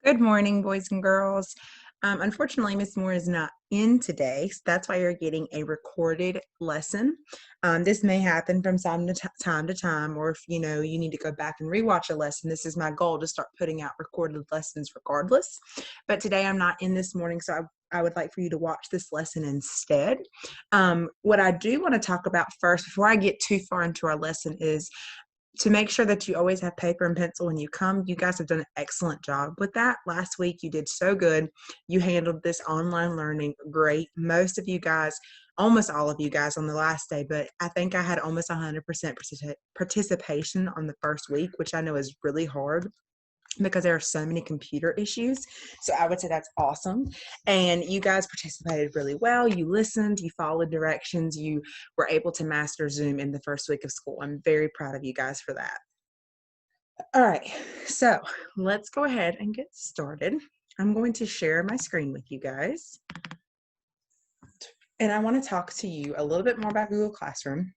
Good morning, boys and girls. Unfortunately, Miss Moore is not in today, so that's why you're getting a recorded lesson. This may happen from time to time, or if you know you need to go back and rewatch a lesson. This is my goal to start putting out recorded lessons regardless. But today I'm not in this morning, so I would like for you to watch this lesson instead. What I do want to talk about first, before I get too far into our lesson, is to make sure that you always have paper and pencil when you come. You guys have done an excellent job with that. Last week, you did so good. You handled this online learning great. Most of you guys, almost all of you guys on the last day, but I think I had almost 100% participation on the first week, which I know is really hard because there are so many computer issues. So I would say that's awesome. And you guys participated really well. You listened, you followed directions, you were able to master Zoom in the first week of school. I'm very proud of you guys for that. All right, so let's go ahead and get started. I'm going to share my screen with you guys. And I want to talk to you a little bit more about Google Classroom.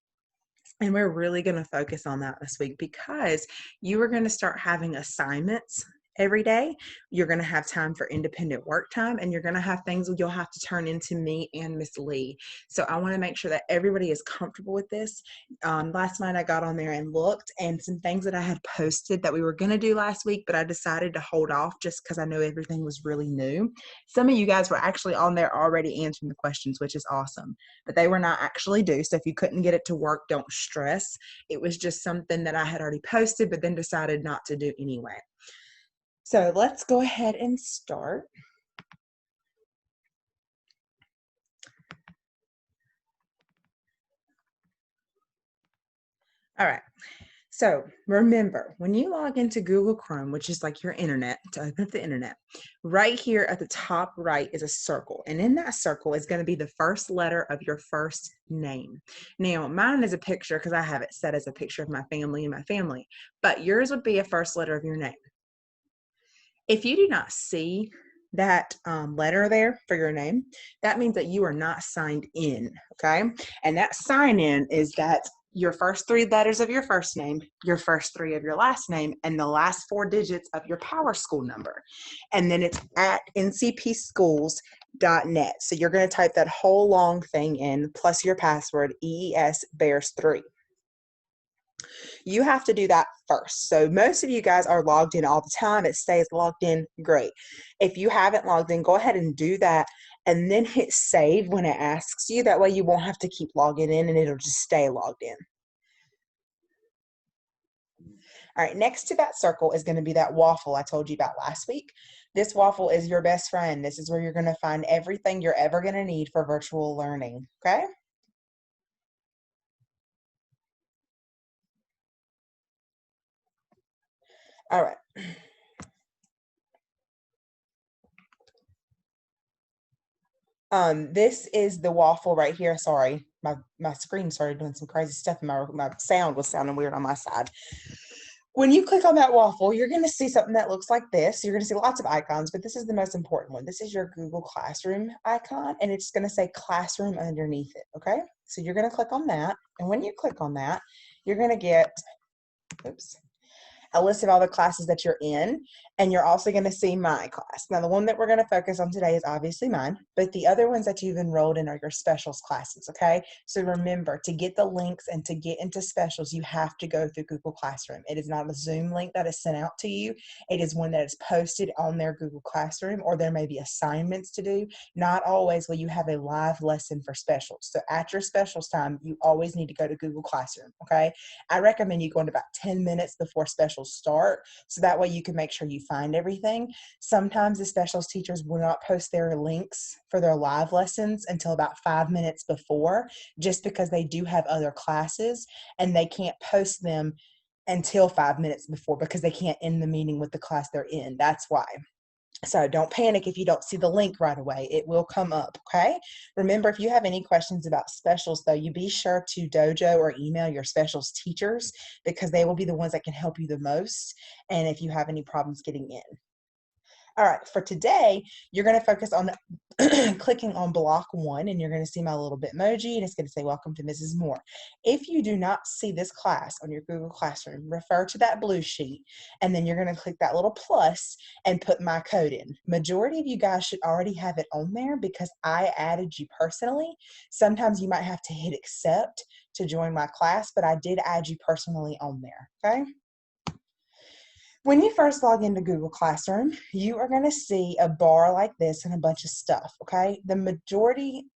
And we're really going to focus on that this week because you are going to start having assignments every day. You're going to have time for independent work time, and you're going to have things you'll have to turn into me and Miss Lee. So I want to make sure that everybody is comfortable with this. Last night I got on there and looked, and some things that I had posted that we were going to do last week, but I decided to hold off just because I know everything was really new. Some of you guys were actually on there already answering the questions, which is awesome, but they were not actually due. So if you couldn't get it to work, don't stress. It was just something that I had already posted, but then decided not to do anyway. So let's go ahead and start. All right. So remember, when you log into Google Chrome, which is like your internet, to open up the internet, right here at the top right is a circle. And in that circle is going to be the first letter of your first name. Now, mine is a picture because I have it set as a picture of my family and my family, but yours would be a first letter of your name. If you do not see that letter there for your name, that means that you are not signed in, okay? And that sign in is that your first three letters of your first name, your first three of your last name, and the last four digits of your PowerSchool number. And then it's at ncpschools.net. So you're going to type that whole long thing in, plus your password, EES Bears 3. You have to do that first. So most of you guys are logged in all the time. It stays logged in. Great. If you haven't logged in, go ahead and do that and then hit save when it asks you. That way you won't have to keep logging in and it'll just stay logged in. All right, next to that circle is going to be that waffle I told you about last week. This waffle is your best friend. This is where you're going to find everything you're ever going to need for virtual learning, okay? All right. This is the waffle right here. Sorry, my screen started doing some crazy stuff and my sound was sounding weird on my side. When you click on that waffle, you're going to see something that looks like this. You're going to see lots of icons, but this is the most important one. This is your Google Classroom icon, and it's going to say Classroom underneath it, okay? So you're going to click on that, and when you click on that, you're going to get, oops, a list of all the classes that you're in, and you're also going to see my class. Now, the one that we're going to focus on today is obviously mine, but the other ones that you've enrolled in are your specials classes, okay? So remember, to get the links and to get into specials, you have to go through Google Classroom. It is not a Zoom link that is sent out to you. It is one that is posted on their Google Classroom, or there may be assignments to do. Not always will you have a live lesson for specials. So at your specials time, you always need to go to Google Classroom, okay? I recommend you going about 10 minutes before specials start, so that way you can make sure you find everything. Sometimes the specials teachers will not post their links for their live lessons until about 5 minutes before, just because they do have other classes and they can't post them until 5 minutes before because they can't end the meeting with the class they're in. That's why. So don't panic if you don't see the link right away. It will come up, okay? Remember, if you have any questions about specials, though, you be sure to dojo or email your specials teachers because they will be the ones that can help you the most, and if you have any problems getting in. All right, for today, you're going to focus on clicking on block 1, and you're going to see my little Bitmoji, and it's going to say, welcome to Mrs. Moore. If you do not see this class on your Google Classroom, refer to that blue sheet, and then you're going to click that little plus and put my code in. Majority of you guys should already have it on there because I added you personally. Sometimes you might have to hit accept to join my class, but I did add you personally on there, okay? When you first log into Google Classroom, you are going to see a bar like this and a bunch of stuff, okay? The majority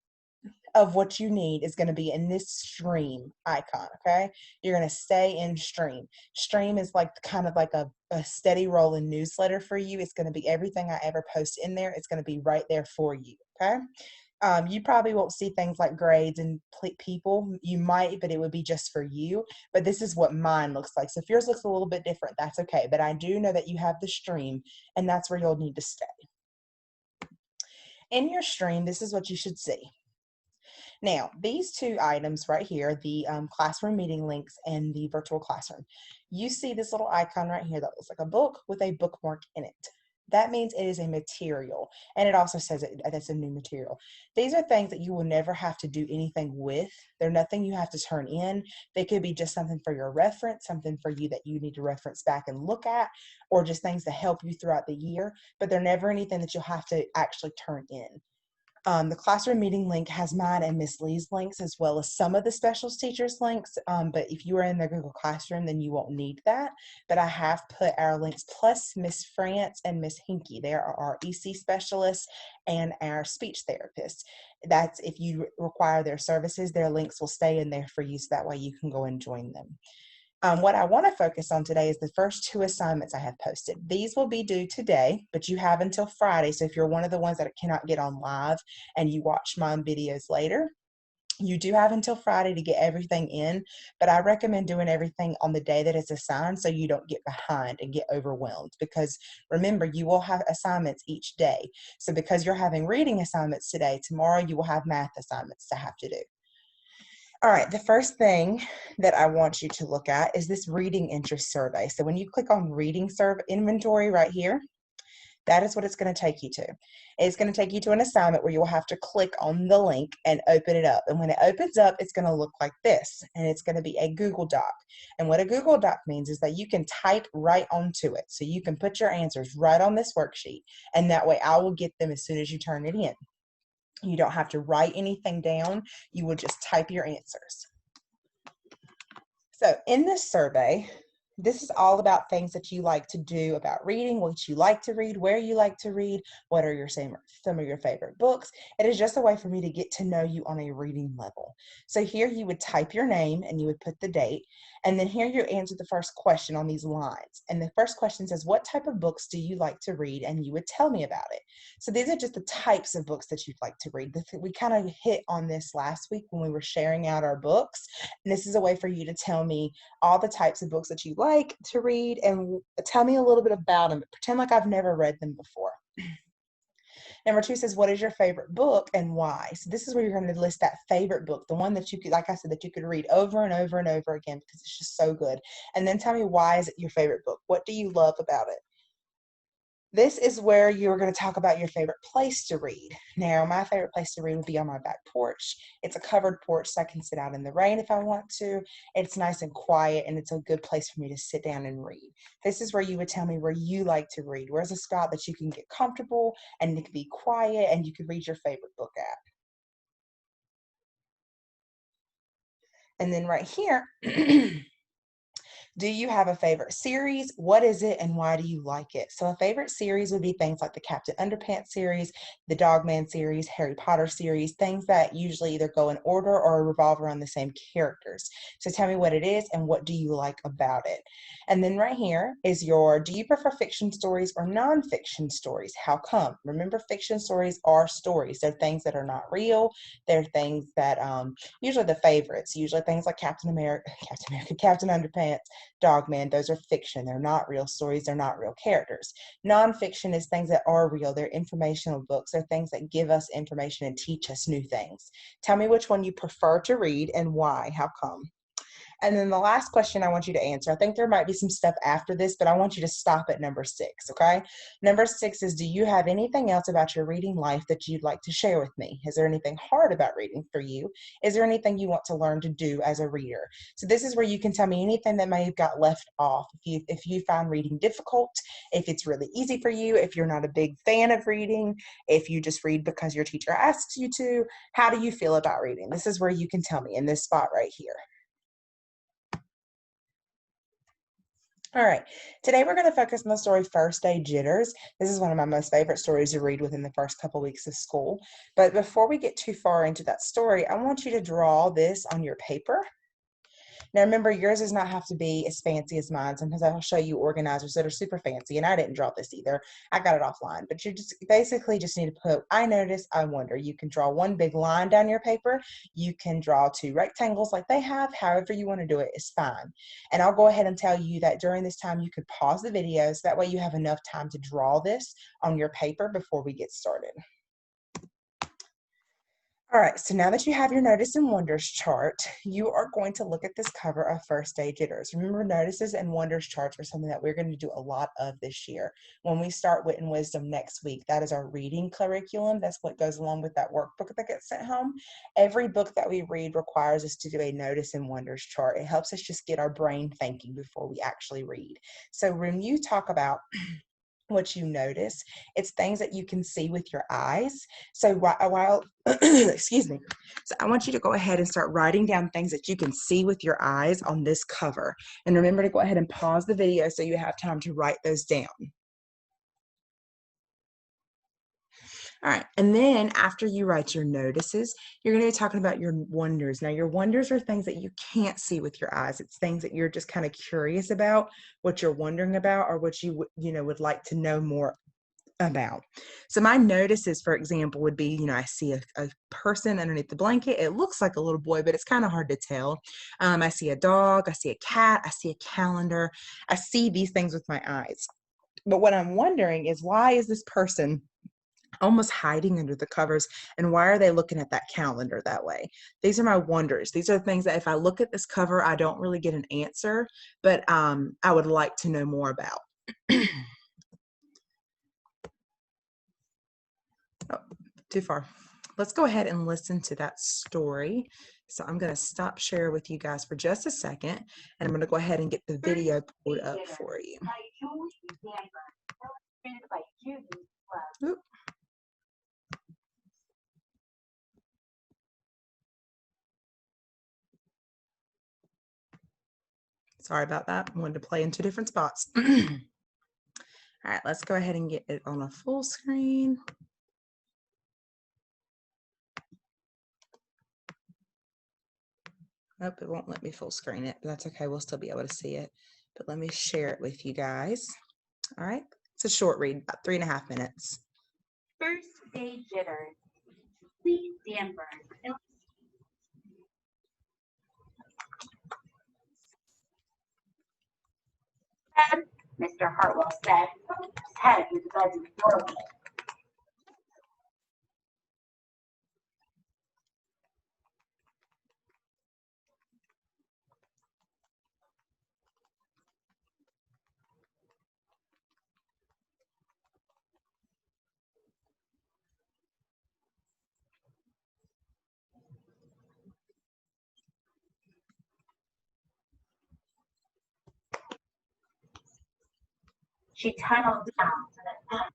of what you need is going to be in this stream icon, okay? You're going to stay in stream. Stream is like kind of like a steady rolling newsletter for you. It's going to be everything I ever post in there. It's going to be right there for you, okay? You probably won't see things like grades and people. You might, but it would be just for you. But this is what mine looks like. So if yours looks a little bit different, that's okay. But I do know that you have the stream, and that's where you'll need to stay. In your stream, this is what you should see. Now, these two items right here, the classroom meeting links and the virtual classroom, you see this little icon right here that looks like a book with a bookmark in it. That means it is a material, and it also says that's a new material. These are things that you will never have to do anything with. They're nothing you have to turn in. They could be just something for your reference, something for you that you need to reference back and look at, or just things to help you throughout the year, but they're never anything that you'll have to actually turn in. The classroom meeting link has mine and Miss Lee's links, as well as some of the specials teachers links. But if you are in the Google Classroom, then you won't need that. But I have put our links plus Miss France and Miss Hinky. They are our EC specialists and our speech therapists. That's if you require their services, their links will stay in there for you, so that way you can go and join them. What I want to focus on today is the first 2 assignments I have posted. These will be due today, but you have until Friday. So if you're one of the ones that cannot get on live and you watch my videos later, you do have until Friday to get everything in, but I recommend doing everything on the day that it's assigned so you don't get behind and get overwhelmed, because remember, you will have assignments each day. So because you're having reading assignments today, tomorrow you will have math assignments to have to do. All right, the first thing that I want you to look at is this reading interest survey. So when you click on reading inventory right here, that is what it's going to take you to. It's going to take you to an assignment where you'll have to click on the link and open it up. And when it opens up, it's going to look like this, and it's going to be a Google Doc. And what a Google Doc means is that you can type right onto it. So you can put your answers right on this worksheet, and that way I will get them as soon as you turn it in. You don't have to write anything down. You will just type your answers. So in this survey, this is all about things that you like to do about reading, what you like to read, where you like to read, what are some of your favorite books. It is just a way for me to get to know you on a reading level. So here you would type your name and you would put the date, and then here you answer the first question on these lines. And the first question says, what type of books do you like to read? And you would tell me about it. So these are just the types of books that you'd like to read. We kind of hit on this last week when we were sharing out our books. And this is a way for you to tell me all the types of books that you like to read and tell me a little bit about them. Pretend like I've never read them before. Number 2 says, what is your favorite book and why? So this is where you're going to list that favorite book, the one that you could, like I said, that you could read over and over and over again because it's just so good. And then tell me, why is it your favorite book? What do you love about it? This is where you're going to talk about your favorite place to read. Now, my favorite place to read would be on my back porch. It's a covered porch, so I can sit out in the rain if I want to. It's nice and quiet, and it's a good place for me to sit down and read. This is where you would tell me where you like to read. Where's a spot that you can get comfortable, and it can be quiet, and you can read your favorite book at. And then right here, do you have a favorite series? What is it and why do you like it? So a favorite series would be things like the Captain Underpants series, the Dogman series, Harry Potter series, things that usually either go in order or revolve around the same characters. So tell me what it is and what do you like about it? And then right here is do you prefer fiction stories or nonfiction stories? How come? Remember, fiction stories are stories. They're things that are not real. They're things that, usually the favorites, usually things like Captain Underpants, Dogman, those are fiction. They're not real stories. They're not real characters. Nonfiction is things that are real. They're informational books. They're things that give us information and teach us new things. Tell me which one you prefer to read and why. How come? And then the last question I want you to answer, I think there might be some stuff after this, but I want you to stop at number 6, okay? Number 6 is, do you have anything else about your reading life that you'd like to share with me? Is there anything hard about reading for you? Is there anything you want to learn to do as a reader? So this is where you can tell me anything that may have got left off. If you find reading difficult, if it's really easy for you, if you're not a big fan of reading, if you just read because your teacher asks you to, how do you feel about reading? This is where you can tell me in this spot right here. All right, today we're going to focus on the story First Day Jitters. This is one of my most favorite stories to read within the first couple weeks of school. But before we get too far into that story, I want you to draw this on your paper. Now remember, yours does not have to be as fancy as mine. Sometimes I'll show you organizers that are super fancy, and I didn't draw this either. I got it offline. But you just basically just need to put, I notice, I wonder. You can draw one big line down your paper. You can draw 2 rectangles like they have. However you want to do it is fine. And I'll go ahead and tell you that during this time you could pause the video, so that way you have enough time to draw this on your paper before we get started. All right, so now that you have your Notice and Wonders chart, you are going to look at this cover of First Day Jitters. Remember, Notices and Wonders charts are something that we're going to do a lot of this year. When we start Wit and Wisdom next week, that is our reading curriculum. That's what goes along with that workbook that gets sent home. Every book that we read requires us to do a Notice and Wonders chart. It helps us just get our brain thinking before we actually read. So when you talk about what you notice, it's things that you can see with your eyes. So while excuse me, so I want you to go ahead and start writing down things that you can see with your eyes on this cover, and remember to go ahead and pause the video so you have time to write those down. All right, and then after you write your notices, you're going to be talking about your wonders. Now, your wonders are things that you can't see with your eyes. It's things that you're just kind of curious about, what you're wondering about, or what you would like to know more about. So my notices, for example, would be, I see a person underneath the blanket. It looks like a little boy, but it's kind of hard to tell. I see a dog, I see a cat, I see a calendar. I see these things with my eyes. But what I'm wondering is, why is this person almost hiding under the covers, and why are they looking at that calendar that way? These are my wonders. These are things that if I look at this cover, I don't really get an answer, but I would like to know more about. Oh, too far. Let's go ahead and listen to that story. So I'm going to stop share with you guys for just a second, and I'm going to go ahead and get the video pulled up for you. Oop. Sorry about that. I wanted to play in 2 different spots. All right, let's go ahead and get it on a full screen. Nope, it won't let me full screen it, but that's okay. We'll still be able to see it. But let me share it with you guys. All right, it's a short read, about 3.5 minutes. First Day Jitters. Please dampen. Mr. Hartwell said, his head was above the doorway. She tunneled down to the end.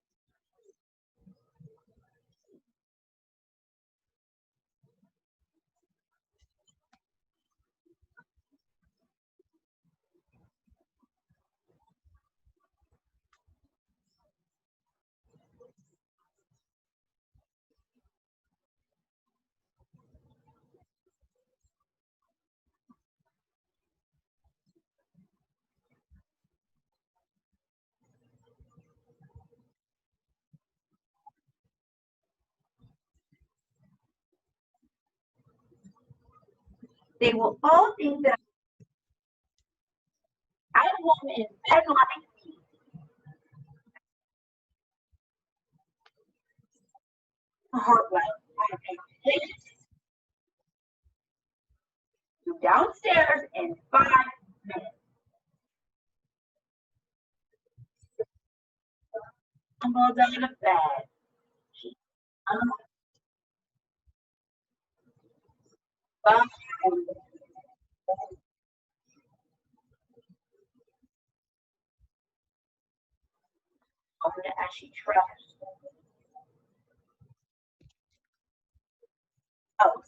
They will all think that I am in bed like me. Hartwell, I think. downstairs in 5 minutes. I'm going to go to bed. Bye. As she tries. Oh,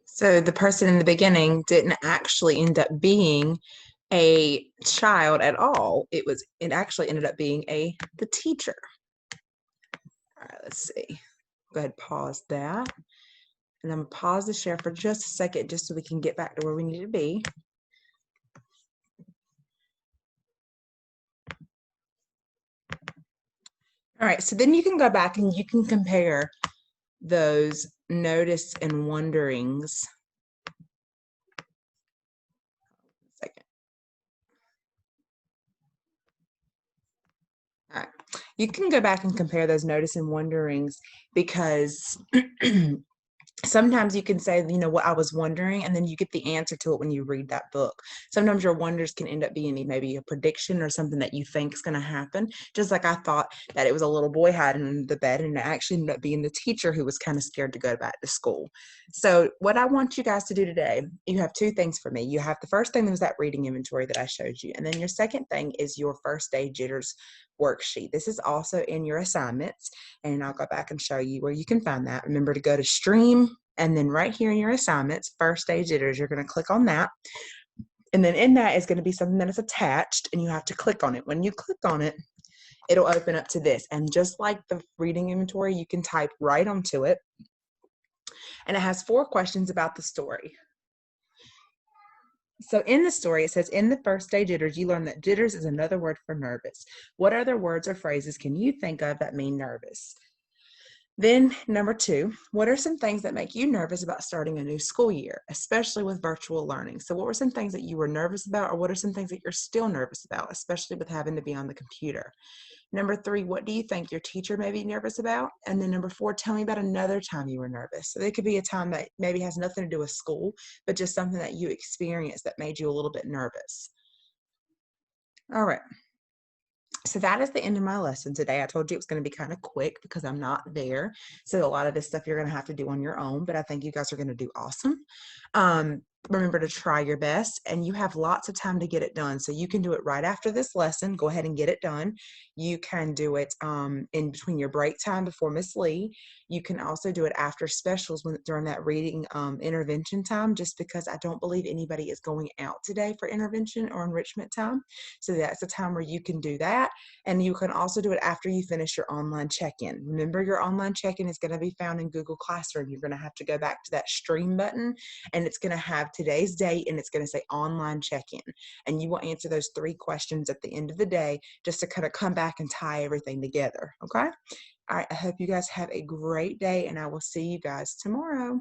So the person in the beginning didn't actually end up being a child at all. It actually ended up being the teacher. All right, let's see. Go ahead, pause that. And I'm gonna pause the share for just a second just so we can get back to where we need to be. All right, so then you can go back and you can compare those notice and wonderings. Second. All right, you can go back and compare those notice and wonderings because sometimes you can say, you know, what I was wondering, and then you get the answer to it when you read that book. Sometimes your wonders can end up being maybe a prediction or something that you think is going to happen. Just like I thought that it was a little boy hiding in the bed, and it actually ended up being the teacher who was kind of scared to go back to school. So what I want you guys to do today, you have two things for me. You have the first thing was that reading inventory that I showed you. And then your second thing is your first day jitters worksheet. This is also in your assignments, and I'll go back and show you where you can find that. Remember to go to stream, and then right here in your assignments, first day jitters, you're going to click on that. And then in that is going to be something that is attached, and you have to click on it. When you click on it, it'll open up to this. And just like the reading inventory, you can type right onto it. And it has 4 questions about the story. So in the story, it says, in the first day jitters, you learn that jitters is another word for nervous. What other words or phrases can you think of that mean nervous? Then number 2, what are some things that make you nervous about starting a new school year, especially with virtual learning? So what were some things that you were nervous about, or what are some things that you're still nervous about, especially with having to be on the computer? Number 3, what do you think your teacher may be nervous about? And then number 4, tell me about another time you were nervous. So it could be a time that maybe has nothing to do with school, but just something that you experienced that made you a little bit nervous. All right. So that is the end of my lesson today. I told you it was going to be kind of quick because I'm not there. So a lot of this stuff you're going to have to do on your own, but I think you guys are going to do awesome. remember to try your best, and you have lots of time to get it done. So you can do it right after this lesson. Go ahead and get it done. You can do it in between your break time before Miss Lee. You can also do it after specials during that reading intervention time, just because I don't believe anybody is going out today for intervention or enrichment time. So that's a time where you can do that. And you can also do it after you finish your online check-in. Remember, your online check-in is going to be found in Google Classroom. You're going to have to go back to that stream button, and it's going to have today's date, and it's going to say online check-in. And you will answer those 3 questions at the end of the day, just to kind of come back and tie everything together. Okay? All right. I hope you guys have a great day, and I will see you guys tomorrow.